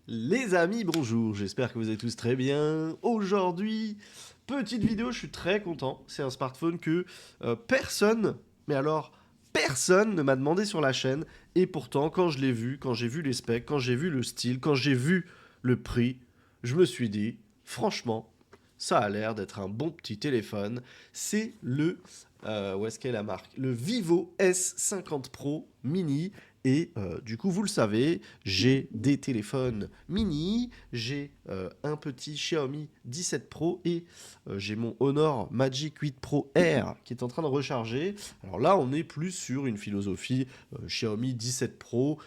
Les amis, bonjour, j'espère que vous êtes tous très bien. Aujourd'hui, petite vidéo, je suis très content. C'est un smartphone que personne, mais alors personne ne m'a demandé sur la chaîne. Et pourtant, quand je l'ai vu, quand j'ai vu les specs, quand j'ai vu le style, quand j'ai vu le prix, je me suis dit, franchement, ça a l'air d'être un bon petit téléphone. C'est où est-ce qu'est la marque? Le Vivo S50 Pro Mini. Et du coup, vous le savez, j'ai des téléphones mini, j'ai un petit Xiaomi 17 Pro et j'ai mon Honor Magic 8 Pro Air qui est en train de recharger. Alors là, on est plus sur une philosophie Xiaomi 17 Pro,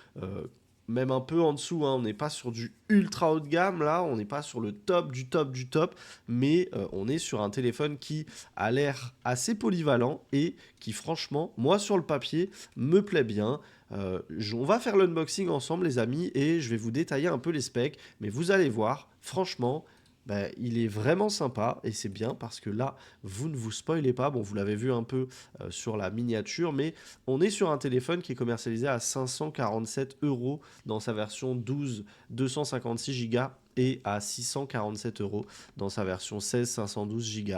même un peu en dessous, hein. On n'est pas sur du ultra haut de gamme là, on n'est pas sur le top du top du top, mais on est sur un téléphone qui a l'air assez polyvalent et qui franchement, moi sur le papier, me plaît bien. On va faire l'unboxing ensemble les amis et je vais vous détailler un peu les specs, mais vous allez voir, franchement, bah, il est vraiment sympa et c'est bien parce que là, vous ne vous spoilez pas. Bon, vous l'avez vu un peu sur la miniature, mais on est sur un téléphone qui est commercialisé à 547 euros dans sa version 12 256 Go et à 647 euros dans sa version 16 512 Go.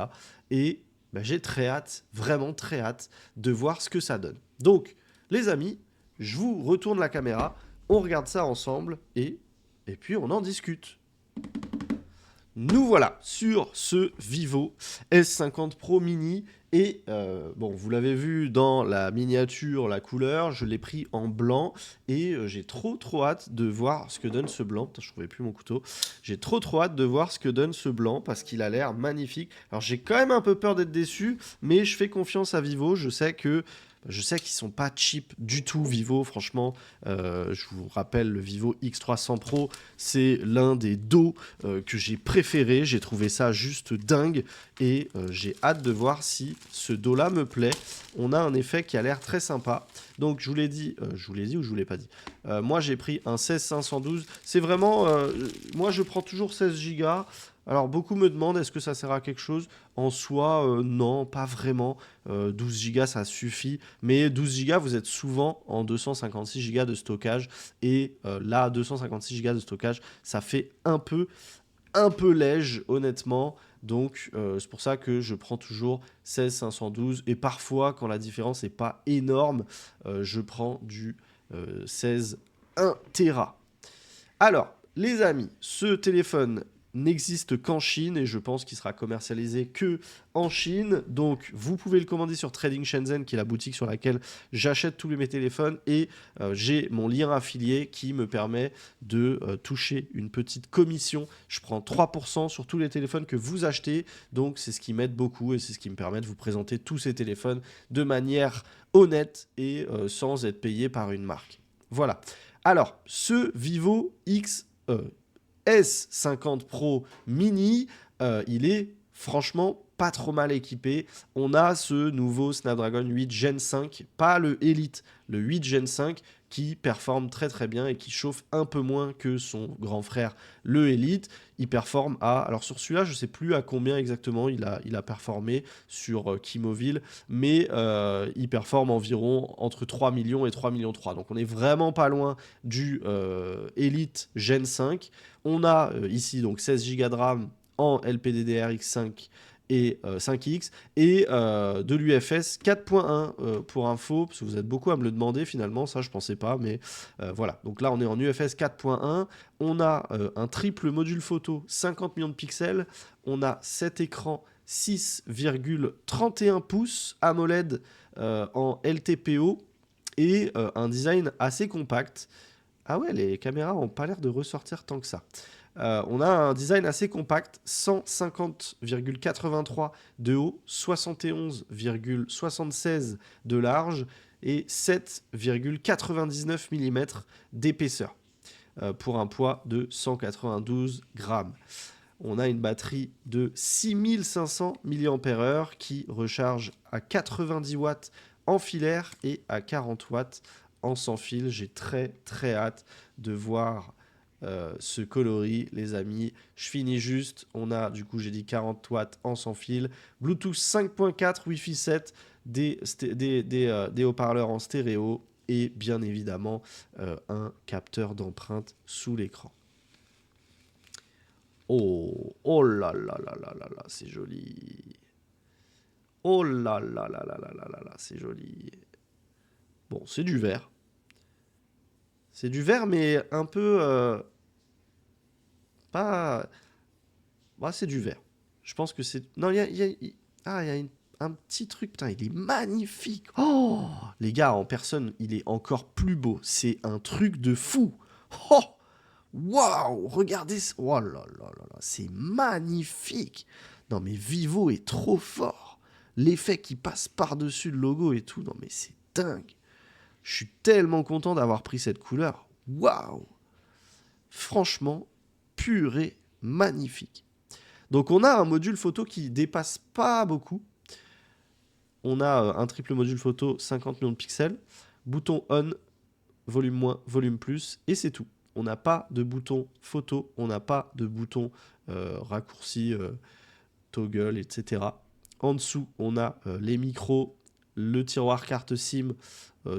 Et bah, j'ai très hâte, vraiment très hâte de voir ce que ça donne. Donc, les amis, je vous retourne la caméra, on regarde ça ensemble et puis on en discute. Nous voilà sur ce Vivo S50 Pro Mini et bon, vous l'avez vu dans la miniature, la couleur, je l'ai pris en blanc et j'ai trop hâte de voir ce que donne ce blanc. Putain, je trouvais plus mon couteau. J'ai trop hâte de voir ce que donne ce blanc parce qu'il a l'air magnifique. Alors j'ai quand même un peu peur d'être déçu, mais je fais confiance à Vivo. Je sais qu'ils sont pas cheap du tout, Vivo. Franchement, je vous rappelle le Vivo X300 Pro, c'est l'un des dos que j'ai préféré. J'ai trouvé ça juste dingue et j'ai hâte de voir si ce dos-là me plaît. On a un effet qui a l'air très sympa. Donc je vous l'ai dit, ou je vous l'ai pas dit. Moi j'ai pris un 16512. C'est vraiment, moi je prends toujours 16 Go. Alors beaucoup me demandent est-ce que ça sert à quelque chose. En soi, non, pas vraiment. 12 Go ça suffit. Mais 12 Go vous êtes souvent en 256 Go de stockage. Et là, 256 Go de stockage, ça fait un peu léger, honnêtement. Donc, c'est pour ça que je prends toujours 16 512. Et parfois, quand la différence n'est pas énorme, je prends du 16 1 Tera. Alors, les amis, ce téléphone n'existe qu'en Chine et je pense qu'il sera commercialisé que en Chine. Donc, vous pouvez le commander sur Trading Shenzhen, qui est la boutique sur laquelle j'achète tous mes téléphones. Et j'ai mon lien affilié qui me permet de toucher une petite commission. Je prends 3% sur tous les téléphones que vous achetez. Donc, c'est ce qui m'aide beaucoup et c'est ce qui me permet de vous présenter tous ces téléphones de manière honnête et sans être payé par une marque. Voilà. Alors, ce Vivo S50 Pro Mini, il est franchement pas trop mal équipé. On a ce nouveau Snapdragon 8 Gen 5, pas le Elite, le 8 Gen 5 qui performe très bien et qui chauffe un peu moins que son grand frère le Elite. Il performe à, alors sur celui-là je sais plus à combien exactement il a performé sur Keymoville, mais il performe environ entre 3 millions et 3 millions 3. Donc on est vraiment pas loin du Elite Gen 5. On a ici donc 16 Go de RAM en LPDDR5 et 5X et de l'UFS 4.1 pour info, parce que vous êtes beaucoup à me le demander finalement, ça je pensais pas, mais voilà. Donc là on est en UFS 4.1, on a un triple module photo 50 millions de pixels, on a cet écran 6,31 pouces AMOLED en LTPO et un design assez compact. Ah ouais, les caméras n'ont pas l'air de ressortir tant que ça. On a un design assez compact, 150,83 de haut, 71,76 de large et 7,99 mm d'épaisseur pour un poids de 192 grammes. On a une batterie de 6500 mAh qui recharge à 90 watts en filaire et à 40 watts en sans fil. J'ai très hâte de voir ce coloris, les amis. Je finis juste. On a, du coup, j'ai dit 40 watts en sans fil. Bluetooth 5.4, Wi-Fi 7, des haut-parleurs en stéréo et bien évidemment un capteur d'empreinte sous l'écran. Oh, oh là là là là là là, c'est joli. Oh là là là là là là là là, c'est joli. Bon, c'est du vert. C'est du vert, mais un peu... pas... Bah, c'est du vert. Je pense que c'est... Non, Ah, il y a un petit truc. Putain, il est magnifique. Oh, les gars, en personne, il est encore plus beau. C'est un truc de fou. Oh, waouh, regardez ça. Oh là là là là, c'est magnifique. Non, mais Vivo est trop fort. L'effet qui passe par-dessus le logo et tout. Non, mais c'est dingue. Je suis tellement content d'avoir pris cette couleur. Waouh. Franchement, purée, magnifique. Donc on a un module photo qui dépasse pas beaucoup. On a un triple module photo 50 millions de pixels, bouton on, volume moins, volume plus, et c'est tout. On n'a pas de bouton photo, on n'a pas de bouton raccourci, toggle, etc. En dessous, on a les micros, le tiroir carte SIM,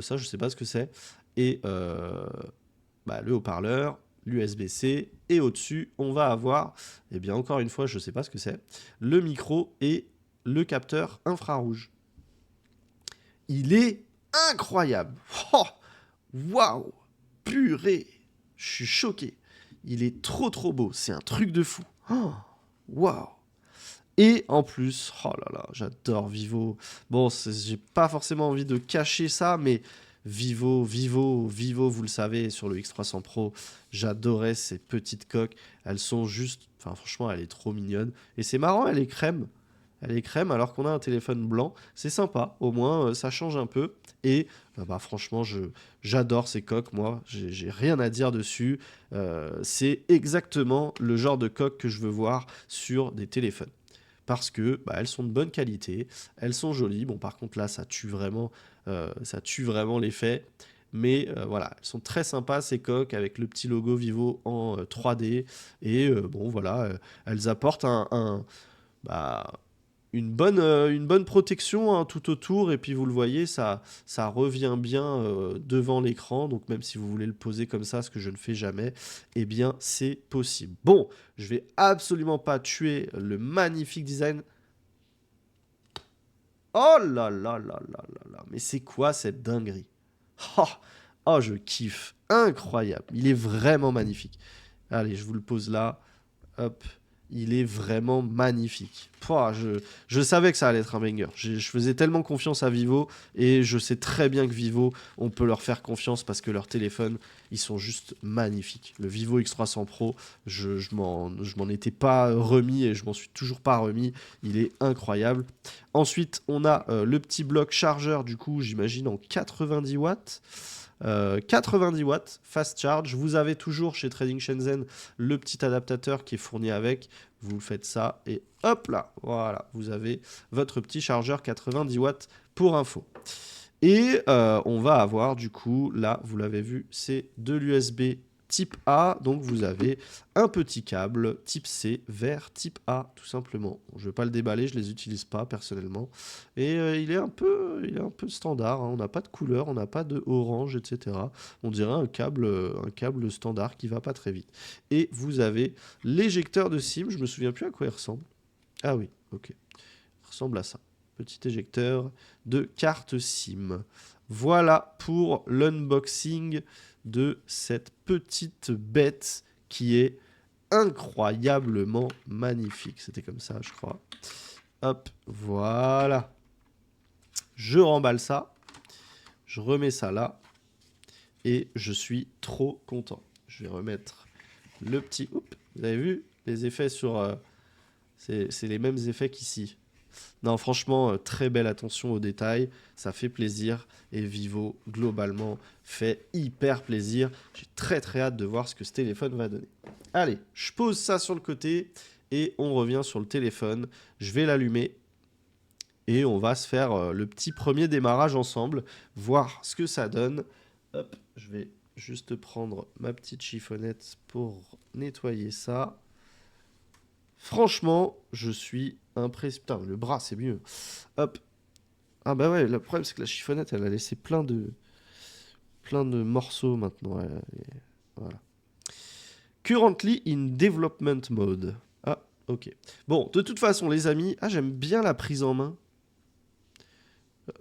ça je sais pas ce que c'est, et le haut-parleur, l'USB-C, et au-dessus, on va avoir, eh bien encore une fois, je ne sais pas ce que c'est, le micro et le capteur infrarouge. Il est incroyable. Oh, waouh, purée, je suis choqué. Il est trop trop beau, c'est un truc de fou. Oh, waouh. Et en plus, oh là là, j'adore Vivo. Bon, j'ai pas forcément envie de cacher ça, mais Vivo, vous le savez, sur le X300 Pro, j'adorais ces petites coques. Elles sont juste, enfin franchement, elle est trop mignonne. Et c'est marrant, elle est crème. Elle est crème alors qu'on a un téléphone blanc. C'est sympa, au moins ça change un peu. Et franchement, j'adore ces coques, moi. J'ai rien à dire dessus. C'est exactement le genre de coque que je veux voir sur des téléphones. Parce que elles sont de bonne qualité, elles sont jolies. Bon, par contre, là, ça tue vraiment l'effet. Mais voilà, elles sont très sympas ces coques avec le petit logo Vivo en 3D. Et bon, voilà, elles apportent bah, une bonne protection hein, tout autour. Et puis vous le voyez, ça revient bien devant l'écran. Donc même si vous voulez le poser comme ça, ce que je ne fais jamais, eh bien c'est possible. Bon, je vais absolument pas tuer le magnifique design. Oh là là là là là là, mais c'est quoi cette dinguerie? Oh, oh, je kiffe. Incroyable. Il est vraiment magnifique. Allez, je vous le pose là. Hop. Il est vraiment magnifique. Pouah, je savais que ça allait être un banger. Je faisais tellement confiance à Vivo et je sais très bien que Vivo, on peut leur faire confiance parce que leurs téléphones, ils sont juste magnifiques. Le Vivo X300 Pro, je m'en étais pas remis et je m'en suis toujours pas remis. Il est incroyable. Ensuite, on a le petit bloc chargeur, du coup, j'imagine en 90 watts. 90 watts, fast charge. Vous avez toujours chez Trading Shenzhen le petit adaptateur qui est fourni avec. Vous faites ça et hop là, voilà, vous avez votre petit chargeur 90 watts pour info. Et on va avoir du coup, là, vous l'avez vu, c'est de l'USB type A. Donc vous avez un petit câble type C vers type A, tout simplement. Je ne vais pas le déballer, je ne les utilise pas personnellement. Et il est un peu standard. Hein. On n'a pas de couleur, on n'a pas de orange, etc. On dirait un câble standard qui va pas très vite. Et vous avez l'éjecteur de SIM. Je me souviens plus à quoi il ressemble. Ah oui, ok. Il ressemble à ça. Petit éjecteur de carte SIM. Voilà pour l'unboxing de cette petite bête qui est incroyablement magnifique. C'était comme ça, je crois. Hop, voilà. Je remballe ça. Je remets ça là. Et je suis trop content. Je vais remettre le petit... Oups, vous avez vu les effets sur... c'est les mêmes effets qu'ici. Non, franchement, très belle attention aux détails, ça fait plaisir et Vivo, globalement, fait hyper plaisir. J'ai très très hâte de voir ce que ce téléphone va donner. Allez, je pose ça sur le côté et on revient sur le téléphone. Je vais l'allumer et on va se faire le petit premier démarrage ensemble, voir ce que ça donne. Hop, je vais juste prendre ma petite chiffonnette pour nettoyer ça. Franchement, je suis impressionné. Putain, le bras, c'est mieux. Hop. Ah bah ouais, le problème, c'est que la chiffonnette, elle a laissé plein de morceaux maintenant. Voilà. Currently in development mode. Ah, ok. Bon, de toute façon, les amis, j'aime bien la prise en main.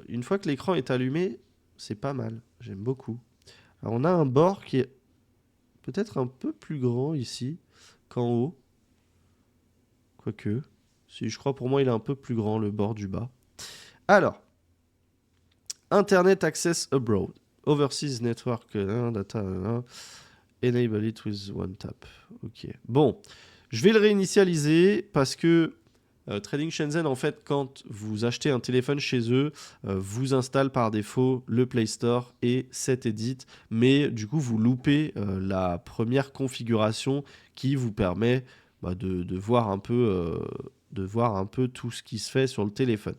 Une fois que l'écran est allumé, c'est pas mal. J'aime beaucoup. Alors, on a un bord qui est peut-être un peu plus grand ici qu'en haut. Quoique, si je crois pour moi, il est un peu plus grand, le bord du bas. Alors, Internet Access Abroad. Overseas Network Data. Enable it with one tap. Ok. Bon, je vais le réinitialiser parce que Trading Shenzhen, en fait, quand vous achetez un téléphone chez eux, vous installe par défaut le Play Store et cet edit, mais du coup, vous loupez la première configuration qui vous permet de voir un peu tout ce qui se fait sur le téléphone.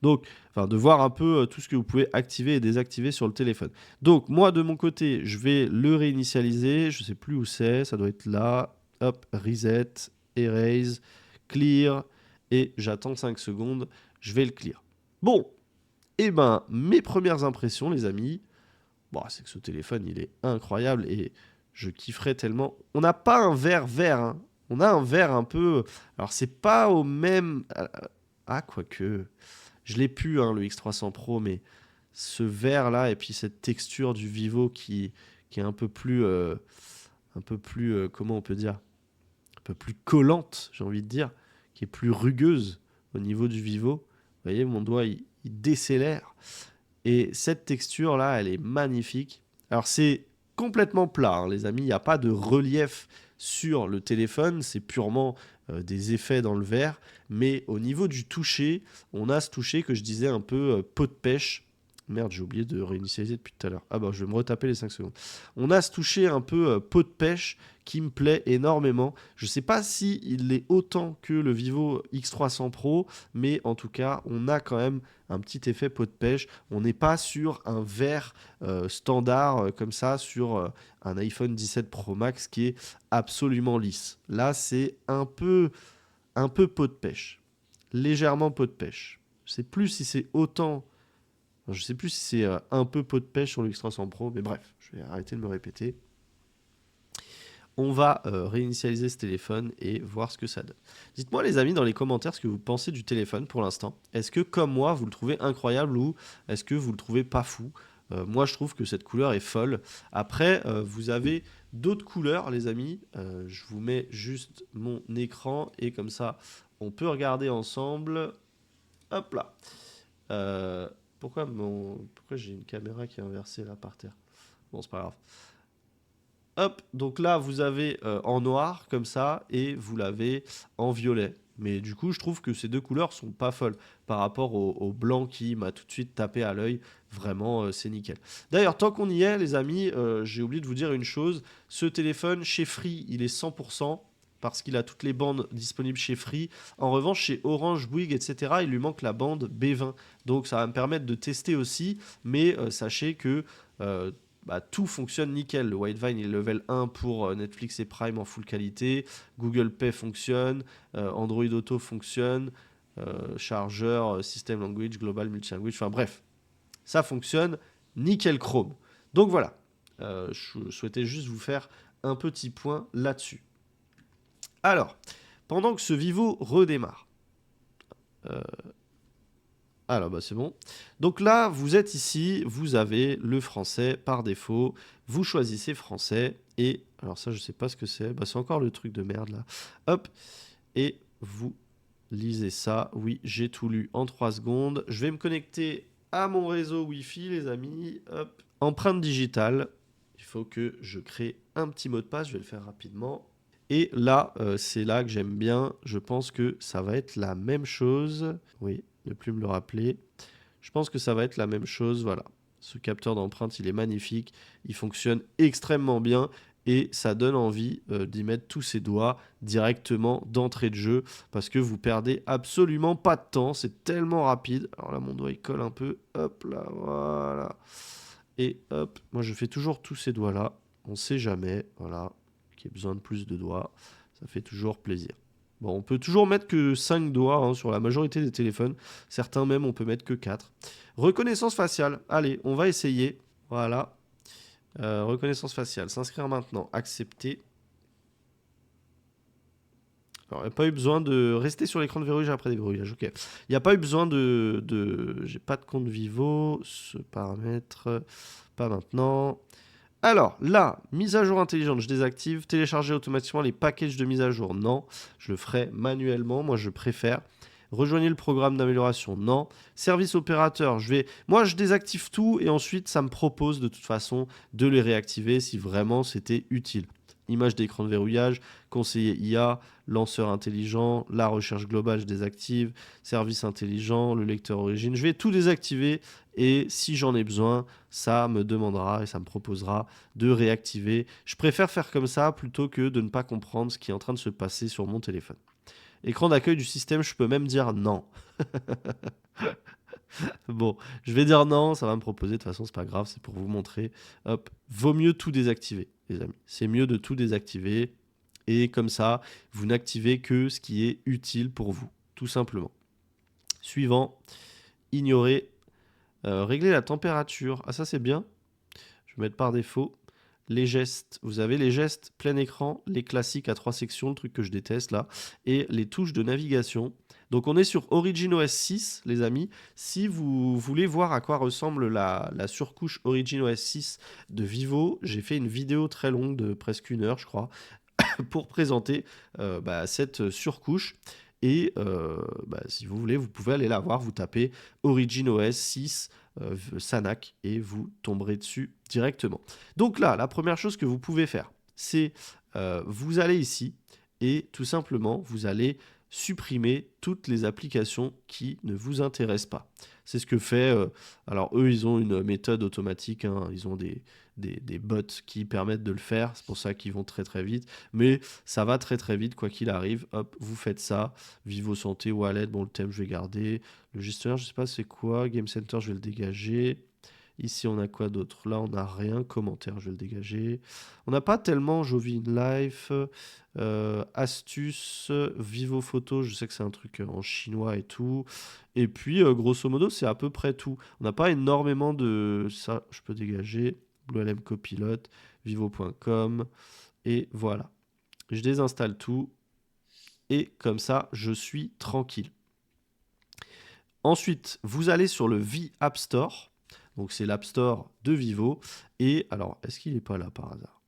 Donc, de voir un peu tout ce que vous pouvez activer et désactiver sur le téléphone. Donc, moi, de mon côté, je vais le réinitialiser. Je ne sais plus où c'est. Ça doit être là. Hop, reset, erase, clear. Et j'attends 5 secondes. Je vais le clear. Bon, mes premières impressions, les amis, c'est que ce téléphone, il est incroyable et je kifferais tellement. On n'a pas un verre vert, hein. On a un verre un peu... Alors, c'est pas au même... quoique... Je l'ai pu, hein, le X300 Pro, mais ce vert-là et puis cette texture du Vivo qui est un peu plus, comment on peut dire, un peu plus collante, j'ai envie de dire, qui est plus rugueuse au niveau du Vivo. Vous voyez, mon doigt, il décélère. Et cette texture-là, elle est magnifique. Alors, c'est complètement plat, hein, les amis. Il n'y a pas de relief sur le téléphone. C'est purement des effets dans le verre. Mais au niveau du toucher, on a ce toucher que je disais un peu pot de pêche. Merde, j'ai oublié de réinitialiser depuis tout à l'heure. Je vais me retaper les 5 secondes. On a ce toucher un peu pot de pêche qui me plaît énormément. Je ne sais pas si il l'est autant que le Vivo X300 Pro, mais en tout cas, on a quand même un petit effet pot de pêche. On n'est pas sur un verre standard comme ça sur un iPhone 17 Pro Max qui est absolument lisse. Là, c'est un peu pot de pêche. Légèrement pot de pêche. Je ne sais plus si c'est autant... Je ne sais plus si c'est un peu pot de pêche sur le X300 Pro, mais bref, je vais arrêter de me répéter. On va réinitialiser ce téléphone et voir ce que ça donne. Dites-moi les amis dans les commentaires ce que vous pensez du téléphone pour l'instant. Est-ce que comme moi vous le trouvez incroyable ou est-ce que vous le trouvez pas fou ? Moi je trouve que cette couleur est folle. Après vous avez d'autres couleurs les amis. Je vous mets juste mon écran et comme ça on peut regarder ensemble. Hop là. Pourquoi j'ai une caméra qui est inversée là par terre ? Bon, c'est pas grave. Hop, donc là, vous avez en noir, comme ça, et vous l'avez en violet. Mais du coup, je trouve que ces deux couleurs sont pas folles par rapport au blanc qui m'a tout de suite tapé à l'œil. Vraiment, c'est nickel. D'ailleurs, tant qu'on y est, les amis, j'ai oublié de vous dire une chose. Ce téléphone, chez Free, il est 100%. Parce qu'il a toutes les bandes disponibles chez Free. En revanche, chez Orange, Bouygues, etc., il lui manque la bande B20. Donc ça va me permettre de tester aussi. Mais sachez que tout fonctionne nickel. Le Widevine est level 1 pour Netflix et Prime en full qualité. Google Pay fonctionne. Android Auto fonctionne. Chargeur, System Language, Global Multi-Language. Enfin bref, ça fonctionne. Nickel Chrome. Donc voilà. Je souhaitais juste vous faire un petit point là-dessus. Alors, pendant que ce Vivo redémarre, c'est bon. Donc là, vous êtes ici, vous avez le français par défaut. Vous choisissez français et alors ça, je sais pas ce que c'est. C'est encore le truc de merde là. Hop, et vous lisez ça. Oui, j'ai tout lu en 3 secondes. Je vais me connecter à mon réseau Wi-Fi, les amis. Hop, empreinte digitale. Il faut que je crée un petit mot de passe. Je vais le faire rapidement. Et là, c'est là que j'aime bien. Je pense que ça va être la même chose. Oui, ne plus me le rappeler. Je pense que ça va être la même chose. Voilà. Ce capteur d'empreinte, il est magnifique. Il fonctionne extrêmement bien. Et ça donne envie d'y mettre tous ses doigts directement d'entrée de jeu. Parce que vous perdez absolument pas de temps. C'est tellement rapide. Alors là, mon doigt, il colle un peu. Hop là, voilà. Et hop, moi, je fais toujours tous ces doigts-là. On ne sait jamais. Voilà. Qui a besoin de plus de doigts, ça fait toujours plaisir. Bon, on peut toujours mettre que 5 doigts sur la majorité des téléphones. Certains même, on peut mettre que 4. Reconnaissance faciale. Allez, on va essayer. Voilà. Reconnaissance faciale. S'inscrire maintenant. Accepter. Alors, il n'y a pas eu besoin de rester sur l'écran de verrouillage après déverrouillage. Ok. Il n'y a pas eu besoin J'ai pas de compte Vivo. Ce paramètre. Pas maintenant. Alors, là, mise à jour intelligente, je désactive. Télécharger automatiquement les packages de mise à jour, non. Je le ferai manuellement, moi je préfère. Rejoignez le programme d'amélioration, non. Service opérateur, moi je désactive tout et ensuite ça me propose de toute façon de les réactiver si vraiment c'était utile. Image d'écran de verrouillage, conseiller IA, lanceur intelligent, la recherche globale, je désactive, service intelligent, le lecteur origine. Je vais tout désactiver et si j'en ai besoin, ça me demandera et ça me proposera de réactiver. Je préfère faire comme ça plutôt que de ne pas comprendre ce qui est en train de se passer sur mon téléphone. Écran d'accueil du système, je peux même dire non. Bon, je vais dire non, ça va me proposer, de toute façon c'est pas grave, c'est pour vous montrer. Hop, vaut mieux tout désactiver, les amis. C'est mieux de tout désactiver et comme ça, vous n'activez que ce qui est utile pour vous, tout simplement. Suivant, ignorer, régler la température. Ah ça c'est bien, je vais mettre par défaut. Les gestes, vous avez les gestes plein écran, les classiques à 3 sections, le truc que je déteste là, et les touches de navigation. Donc on est sur OriginOS 6, les amis. Si vous voulez voir à quoi ressemble la surcouche OriginOS 6 de Vivo, j'ai fait une vidéo très longue de presque 1 heure, je crois, pour présenter cette surcouche. Et si vous voulez, vous pouvez aller la voir, vous tapez OriginOS 6 Sanac et vous tomberez dessus directement. Donc là, la première chose que vous pouvez faire, c'est vous allez ici et tout simplement, vous allez supprimer toutes les applications qui ne vous intéressent pas. C'est ce que fait... alors eux, ils ont une méthode automatique, hein, ils ont des bots qui permettent de le faire, c'est pour ça qu'ils vont très très vite, mais ça va très très vite quoi qu'il arrive. Hop, vous faites ça, Vivo Santé, Wallet, bon le thème je vais garder, le gestionnaire je sais pas c'est quoi, Game Center je vais le dégager. Ici, on a quoi d'autre? Là, on n'a rien. Commentaire, je vais le dégager. On n'a pas tellement Jovi in Life. Astuce, Vivo Photo, je sais que c'est un truc en chinois et tout. Et puis, grosso modo, c'est à peu près tout. On n'a pas énormément de... Ça, je peux dégager. BlueLM Copilot, vivo.com. Et voilà. Je désinstalle tout. Et comme ça, je suis tranquille. Ensuite, vous allez sur le V App Store. Donc c'est l'App Store de Vivo. Et alors, est-ce qu'il n'est pas là par hasard?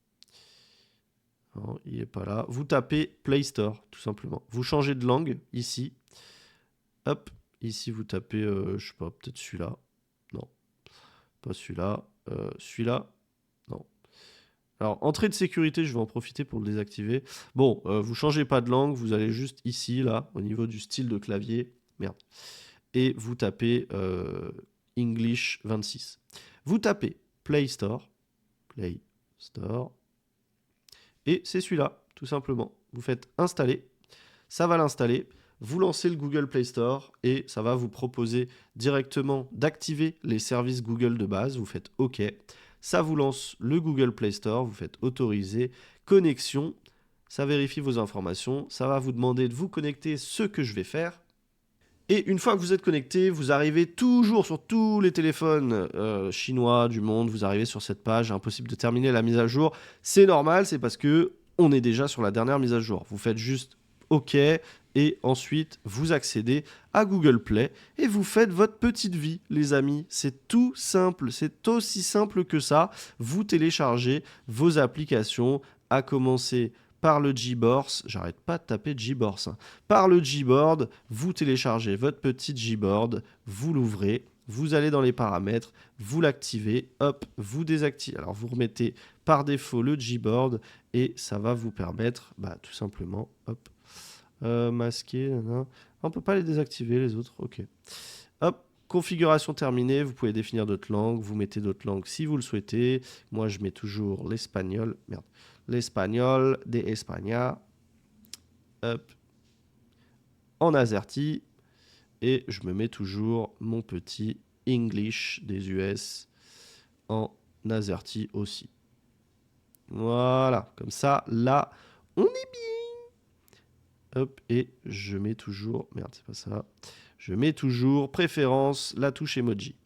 Non, il n'est pas là. Vous tapez Play Store, tout simplement. Vous changez de langue, ici. Hop, ici vous tapez, je sais pas, peut-être celui-là. Non, pas celui-là. Celui-là, non. Alors, entrée de sécurité, je vais en profiter pour le désactiver. Bon, vous changez pas de langue, vous allez juste ici, là, au niveau du style de clavier. Merde. Et vous tapez English 26. Vous tapez Play Store. Play Store. Et c'est celui-là, tout simplement. Vous faites installer. Ça va l'installer. Vous lancez le Google Play Store et ça va vous proposer directement d'activer les services Google de base. Vous faites OK. Ça vous lance le Google Play Store. Vous faites autoriser. Connexion. Ça vérifie vos informations. Ça va vous demander de vous connecter, ce que je vais faire. Et une fois que vous êtes connecté, vous arrivez toujours sur tous les téléphones chinois du monde, vous arrivez sur cette page, impossible de terminer la mise à jour. C'est normal, c'est parce que on est déjà sur la dernière mise à jour. Vous faites juste OK et ensuite vous accédez à Google Play et vous faites votre petite vie, les amis. C'est tout simple, c'est aussi simple que ça. Vous téléchargez vos applications, à commencer par le Gboard, j'arrête pas de taper Gboard, hein. Par le Gboard, vous téléchargez votre petit Gboard, vous l'ouvrez, vous allez dans les paramètres, vous l'activez, hop, vous désactivez. Alors vous remettez par défaut le Gboard et ça va vous permettre, tout simplement, hop, masquer, on peut pas les désactiver les autres, ok. Hop, configuration terminée, vous pouvez définir d'autres langues, vous mettez d'autres langues si vous le souhaitez. Moi je mets toujours l'espagnol, merde. L'espagnol de España, hop, en AZERTY, et je me mets toujours mon petit English des US en AZERTY aussi. Voilà, comme ça, là, on est bien. Hop, et je mets toujours, merde, c'est pas ça, je mets toujours préférence, la touche emoji.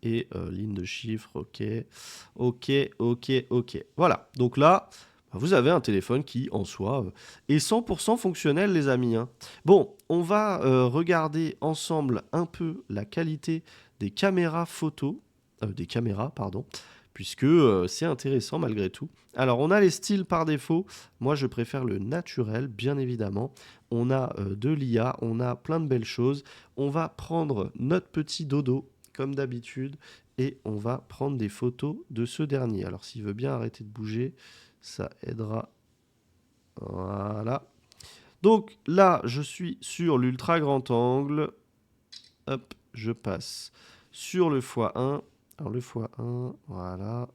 Et ligne de chiffres, ok. Voilà, donc là, vous avez un téléphone qui, en soi, est 100% fonctionnel, les amis, hein. Bon, on va regarder ensemble un peu la qualité des caméras photo, des caméras, pardon, puisque c'est intéressant malgré tout. Alors, on a les styles par défaut. Moi, je préfère le naturel, bien évidemment. On a de l'IA, on a plein de belles choses. On va prendre notre petit dodo, comme d'habitude, et on va prendre des photos de ce dernier. Alors, s'il veut bien arrêter de bouger, ça aidera. Voilà. Donc là, je suis sur l'ultra grand angle. Hop, je passe sur le x1. Alors le x1, voilà.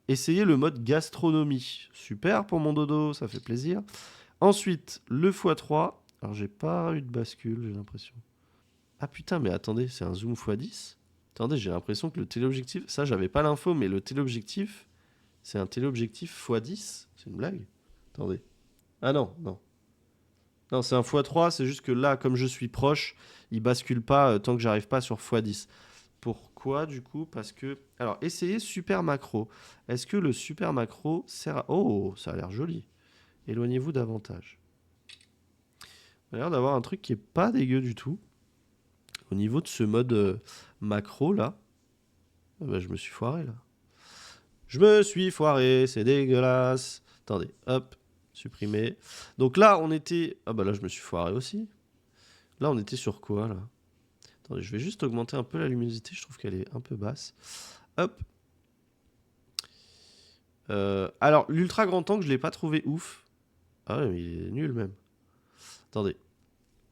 Essayez le mode gastronomie. Super pour mon dodo, ça fait plaisir. Ensuite, le x3. Alors j'ai pas eu de bascule, j'ai l'impression. Ah putain, mais attendez, c'est un zoom x10. Attendez, j'ai l'impression que le téléobjectif... Ça, j'avais pas l'info, mais le téléobjectif, c'est un téléobjectif x10. C'est une blague. Attendez. Ah non, non. Non, c'est un x3, c'est juste que là, comme je suis proche, il bascule pas tant que j'arrive pas sur x10. Pourquoi du coup? Parce que... Alors, essayez super macro. Est-ce que le super macro sert à... Oh, ça a l'air joli. Éloignez-vous davantage. Il a l'air d'avoir un truc qui est pas dégueu du tout. Au niveau de ce mode macro là. Ah bah, je me suis foiré là. Je me suis foiré, c'est dégueulasse. Attendez, hop, supprimer. Donc là, on était... Ah bah là, je me suis foiré aussi. Là, on était sur quoi, là? Attendez, je vais juste augmenter un peu la luminosité. Je trouve qu'elle est un peu basse. Hop. Alors, l'ultra grand angle, je ne l'ai pas trouvé ouf. Ah ouais, mais il est nul même. Attendez.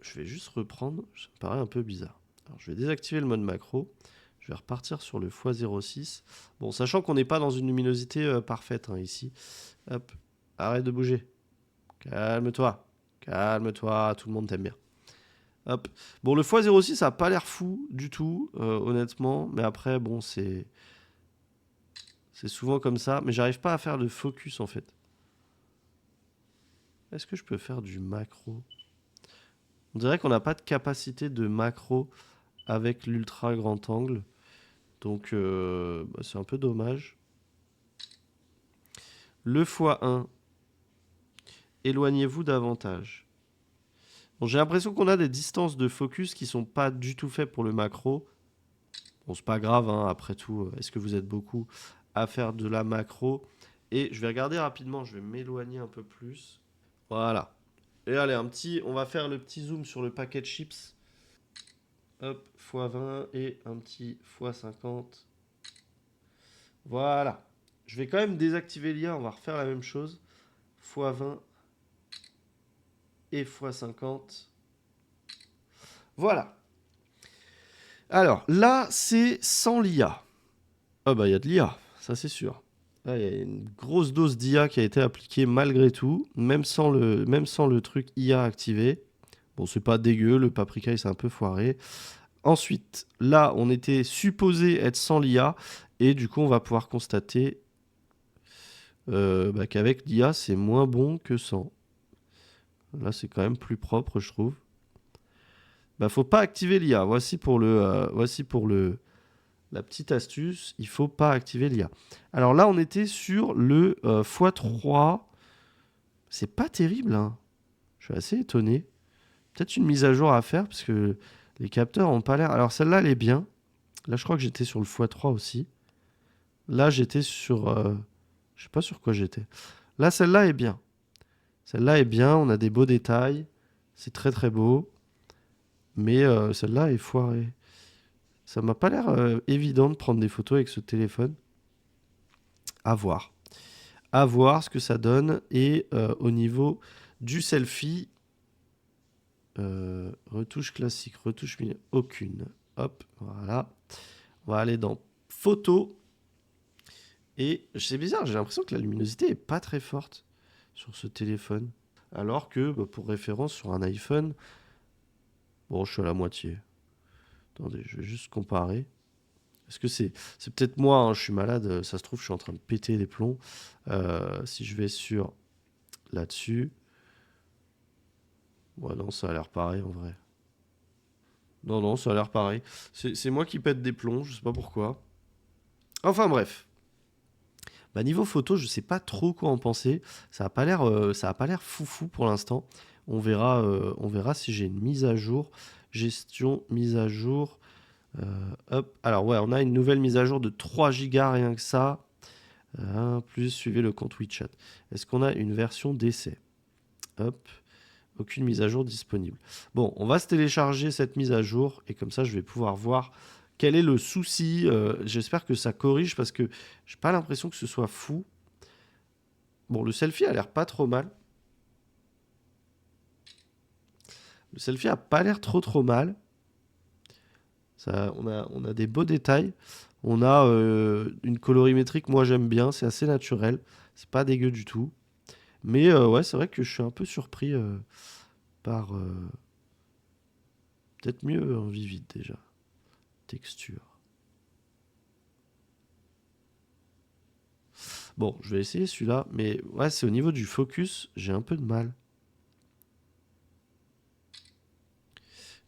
Je vais juste reprendre. Ça me paraît un peu bizarre. Alors, je vais désactiver le mode macro. Je vais repartir sur le x06. Bon, sachant qu'on n'est pas dans une luminosité parfaite, hein, ici. Hop. Arrête de bouger. Calme-toi. Calme-toi. Tout le monde t'aime bien. Hop. Bon, le x06, ça n'a pas l'air fou du tout, honnêtement. Mais après, bon, c'est souvent comme ça. Mais j'arrive pas à faire de focus, en fait. Est-ce que je peux faire du macro? On dirait qu'on n'a pas de capacité de macro avec l'ultra grand angle. Donc, bah, c'est un peu dommage. Le x1, éloignez-vous davantage. Bon, j'ai l'impression qu'on a des distances de focus qui sont pas du tout faites pour le macro. Bon, c'est pas grave, hein, après tout. Est-ce que vous êtes beaucoup à faire de la macro? Et je vais regarder rapidement, je vais m'éloigner un peu plus. Voilà. Et allez, on va faire le petit zoom sur le paquet de chips. Hop, x20 et un petit x50. Voilà. Je vais quand même désactiver l'IA, on va refaire la même chose. x20 et x50. Voilà. Alors, là, c'est sans l'IA. Ah bah, il y a de l'IA, ça c'est sûr. Là, il y a une grosse dose d'IA qui a été appliquée malgré tout, même sans le truc IA activé. Bon, c'est pas dégueu, le paprika, il s'est un peu foiré. Ensuite, là, on était supposé être sans l'IA, et du coup, on va pouvoir constater qu'avec l'IA, c'est moins bon que sans. Là, c'est quand même plus propre, je trouve. Bah, faut pas activer l'IA. Voici pour la petite astuce. Il faut pas activer l'IA. Alors là, on était sur le x3. C'est pas terrible, hein. Je suis assez étonné. Peut-être une mise à jour à faire parce que les capteurs ont pas l'air. Alors celle-là, elle est bien. Là, je crois que j'étais sur le x3 aussi. Là, j'étais sur. Je sais pas sur quoi j'étais. Là, celle-là est bien. Celle-là est bien. On a des beaux détails. C'est très très beau. Mais celle-là est foirée. Ça m'a pas l'air évident de prendre des photos avec ce téléphone. À voir. À voir ce que ça donne. Et au niveau du selfie, retouche classique, retouche aucune. Hop, voilà. On va aller dans photo. Et c'est bizarre, j'ai l'impression que la luminosité est pas très forte sur ce téléphone. Alors que, bah, pour référence, sur un iPhone, bon, je suis à la moitié. Attendez, je vais juste comparer. Est-ce que c'est peut-être moi, hein, je suis malade, ça se trouve, je suis en train de péter les plombs. Si je vais sur là-dessus. Ouais, non, ça a l'air pareil en vrai. Non, non, ça a l'air pareil. C'est moi qui pète des plombs, je sais pas pourquoi. Enfin bref. Bah, niveau photo, je sais pas trop quoi en penser. Ça a pas l'air foufou pour l'instant. On verra si j'ai une mise à jour. Gestion, mise à jour. Hop. Alors ouais, on a une nouvelle mise à jour de 3 gigas rien que ça. Plus suivez le compte WeChat. Est-ce qu'on a une version d'essai? Hop. Aucune mise à jour disponible. Bon, on va se télécharger cette mise à jour et comme ça, je vais pouvoir voir quel est le souci. J'espère que ça corrige parce que j'ai pas l'impression que ce soit fou. Bon, le selfie a l'air pas trop mal. Le selfie a pas l'air trop mal. Ça, on a des beaux détails. On a une colorimétrie que moi j'aime bien. C'est assez naturel. C'est pas dégueu du tout. Mais ouais, c'est vrai que je suis un peu surpris par peut-être mieux en vivide déjà. Texture. Bon, je vais essayer celui-là. Mais ouais, c'est au niveau du focus. J'ai un peu de mal.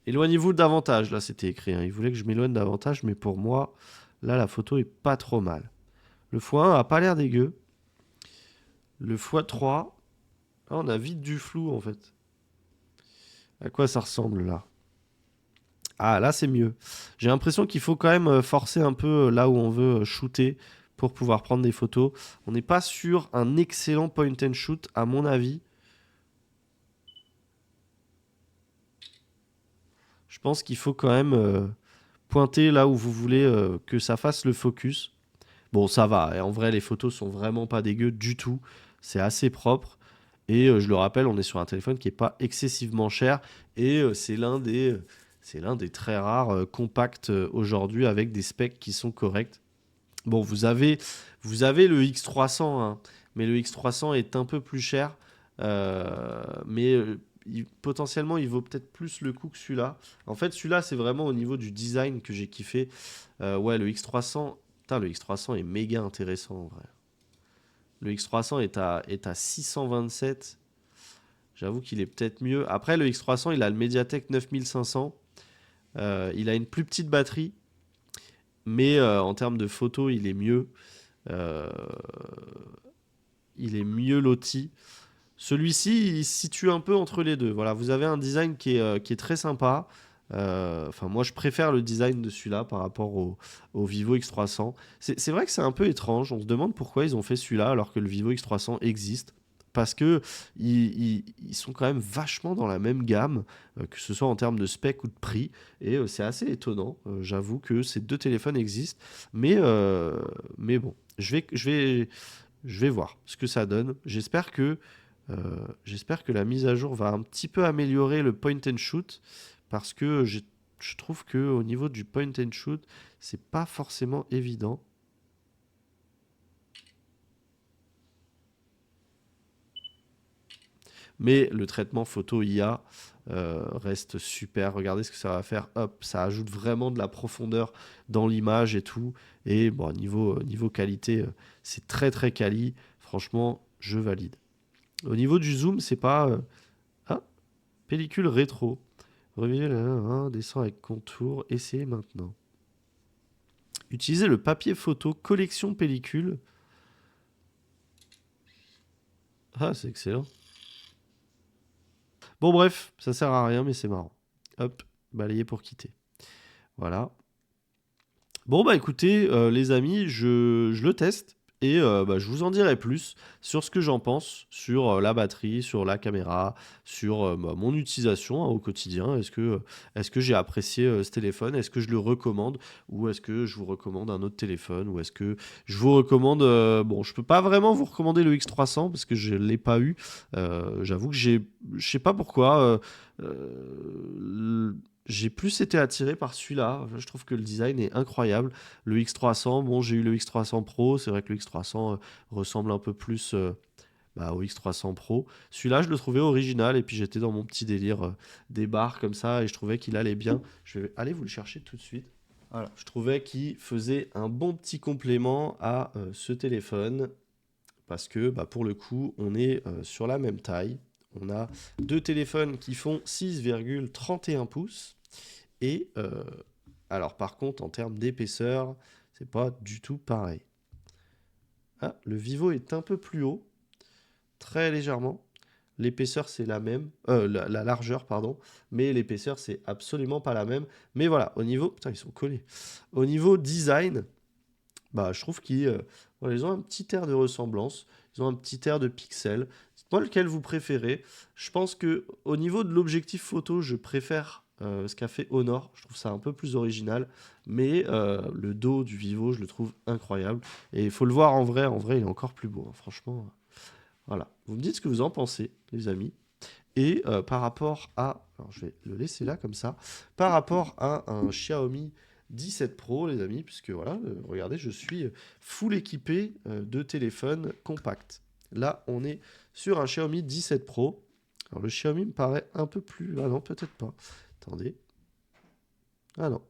Éloignez-vous davantage. Là, c'était écrit, hein. Il voulait que je m'éloigne davantage. Mais pour moi, là, la photo est pas trop mal. Le x1 a pas l'air dégueu. Le x3, là, on a vite du flou en fait. À quoi ça ressemble là? Ah, là, c'est mieux. J'ai l'impression qu'il faut quand même forcer un peu là où on veut shooter pour pouvoir prendre des photos. On n'est pas sur un excellent point and shoot, à mon avis. Je pense qu'il faut quand même pointer là où vous voulez que ça fasse le focus. Bon, ça va. Et en vrai, les photos sont vraiment pas dégueu du tout. C'est assez propre. Et je le rappelle, on est sur un téléphone qui n'est pas excessivement cher. Et c'est l'un des très rares compacts aujourd'hui avec des specs qui sont corrects. Bon, vous avez le X300, hein, mais le X300 est un peu plus cher. Mais potentiellement, il vaut peut-être plus le coup que celui-là. En fait, celui-là, c'est vraiment au niveau du design que j'ai kiffé. Ouais, le X300, putain, le X300 est méga intéressant en vrai. Le X300 est à 627. J'avoue qu'il est peut-être mieux. Après, le X300, il a le Mediatek 9500. Il a une plus petite batterie, mais en termes de photo, il est mieux. Euh, il est mieux loti. Celui-ci, il se situe un peu entre les deux. Voilà, vous avez un design qui est très sympa. Enfin, moi, je préfère le design de celui-là par rapport au Vivo X300. C'est vrai que c'est un peu étrange. On se demande pourquoi ils ont fait celui-là alors que le Vivo X300 existe. Parce que ils sont quand même vachement dans la même gamme, que ce soit en termes de spec ou de prix. Et c'est assez étonnant. J'avoue que ces deux téléphones existent. Mais bon, je vais voir ce que ça donne. J'espère que la mise à jour va un petit peu améliorer le point and shoot parce que je trouve que au niveau du point and shoot, c'est pas forcément évident. Mais le traitement photo IA reste super. Regardez ce que ça va faire. Hop, ça ajoute vraiment de la profondeur dans l'image et tout. Et bon, niveau qualité, c'est très très quali. Franchement, je valide. Au niveau du zoom, c'est pas. Ah, pellicule rétro. Revivez descend avec contour. Essayez maintenant. Utilisez le papier photo collection pellicule. Ah, c'est excellent. Bon, bref, ça sert à rien, mais c'est marrant. Hop, balayer pour quitter. Voilà. Bon, bah écoutez, les amis, je le teste et bah, je vous en dirai plus sur ce que j'en pense, sur la batterie, sur la caméra, sur bah, mon utilisation hein, au quotidien. Est-ce que j'ai apprécié ce téléphone? Est-ce que je le recommande? Ou est-ce que je vous recommande un autre téléphone? Ou est-ce que je vous recommande... bon, je peux pas vraiment vous recommander le X300 parce que je l'ai pas eu. J'avoue que je sais pas pourquoi. J'ai plus été attiré par celui-là. Je trouve que le design est incroyable. Le X300, bon, j'ai eu le X300 Pro. C'est vrai que le X300 ressemble un peu plus bah, au X300 Pro. Celui-là, je le trouvais original. Et puis j'étais dans mon petit délire des barres comme ça. Et je trouvais qu'il allait bien. Je vais aller vous le chercher tout de suite. Voilà. Je trouvais qu'il faisait un bon petit complément à ce téléphone. Parce que bah, pour le coup, on est sur la même taille. On a deux téléphones qui font 6,31 pouces. Et alors par contre, en termes d'épaisseur, c'est pas du tout pareil. Ah, le Vivo est un peu plus haut, très légèrement. L'épaisseur, c'est la même. La largeur, pardon. Mais l'épaisseur, c'est absolument pas la même. Mais voilà, au niveau... Putain, ils sont collés. Au niveau design, bah, je trouve voilà, ils ont un petit air de ressemblance. Ils ont un petit air de pixel. Dites-moi lequel vous préférez. Je pense que au niveau de l'objectif photo, je préfère ce qu'a fait Honor. Je trouve ça un peu plus original. Mais le dos du Vivo, je le trouve incroyable. Et il faut le voir en vrai. En vrai, il est encore plus beau, hein. Franchement, voilà. Vous me dites ce que vous en pensez, les amis. Et par rapport à... Alors, je vais le laisser là, comme ça. Par rapport à un Xiaomi 17 Pro, les amis, puisque voilà, regardez, je suis full équipé de téléphone compact. Là, on est sur un Xiaomi 17 Pro. Alors, le Xiaomi me paraît un peu plus... Ah non, peut-être pas. Attendez. Ah non.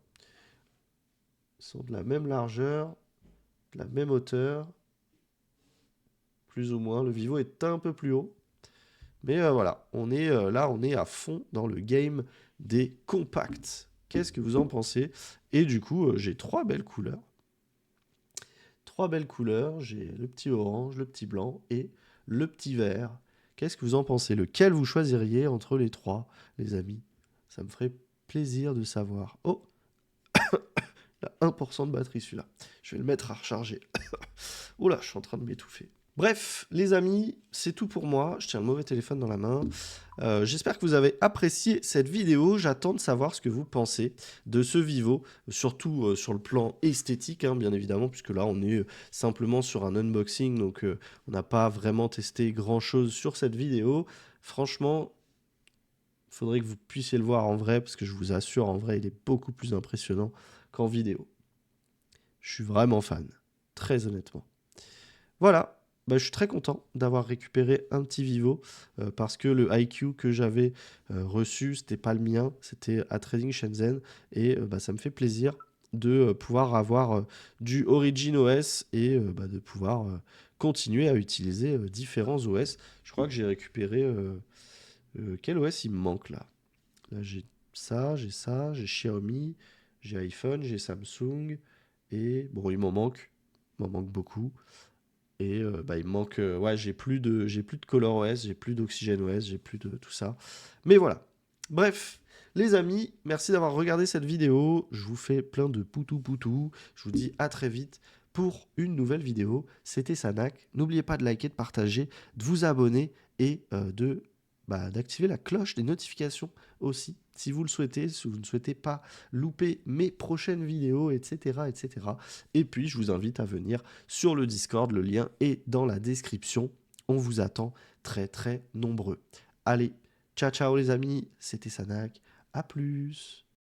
Ils sont de la même largeur, de la même hauteur, plus ou moins. Le Vivo est un peu plus haut. Mais voilà, là, on est à fond dans le game des compacts. Qu'est-ce que vous en pensez? Et du coup, j'ai trois belles couleurs. Trois belles couleurs. J'ai le petit orange, le petit blanc et le petit vert. Qu'est-ce que vous en pensez? Lequel vous choisiriez entre les trois, les amis? Ça me ferait plaisir de savoir. Oh, il a 1% de batterie celui-là. Je vais le mettre à recharger. Oula, je suis en train de m'étouffer. Bref, les amis, c'est tout pour moi. Je tiens le mauvais téléphone dans la main. J'espère que vous avez apprécié cette vidéo. J'attends de savoir ce que vous pensez de ce Vivo, surtout sur le plan esthétique, hein, bien évidemment, puisque là, on est simplement sur un unboxing, donc on n'a pas vraiment testé grand-chose sur cette vidéo. Franchement, il faudrait que vous puissiez le voir en vrai, parce que je vous assure, en vrai, il est beaucoup plus impressionnant qu'en vidéo. Je suis vraiment fan, très honnêtement. Voilà, bah, je suis très content d'avoir récupéré un petit Vivo parce que le iQOO que j'avais reçu, c'était pas le mien, c'était à Trading Shenzhen et bah, ça me fait plaisir de pouvoir avoir du Origin OS et bah, de pouvoir continuer à utiliser différents OS. Je crois que j'ai récupéré... quel OS il me manque là? Là j'ai ça, j'ai Xiaomi, j'ai iPhone, j'ai Samsung et bon il m'en manque beaucoup. Et bah, il me manque, ouais, j'ai plus de ColorOS, j'ai plus d'OxygenOS, j'ai plus de tout ça. Mais voilà. Bref, les amis, merci d'avoir regardé cette vidéo. Je vous fais plein de poutou poutou. Je vous dis à très vite pour une nouvelle vidéo. C'était Sanac. N'oubliez pas de liker, de partager, de vous abonner et d'activer la cloche des notifications aussi, si vous le souhaitez, si vous ne souhaitez pas louper mes prochaines vidéos, etc., etc. Et puis, je vous invite à venir sur le Discord, le lien est dans la description. On vous attend très, très nombreux. Allez, ciao, ciao les amis, c'était Sanac, à plus.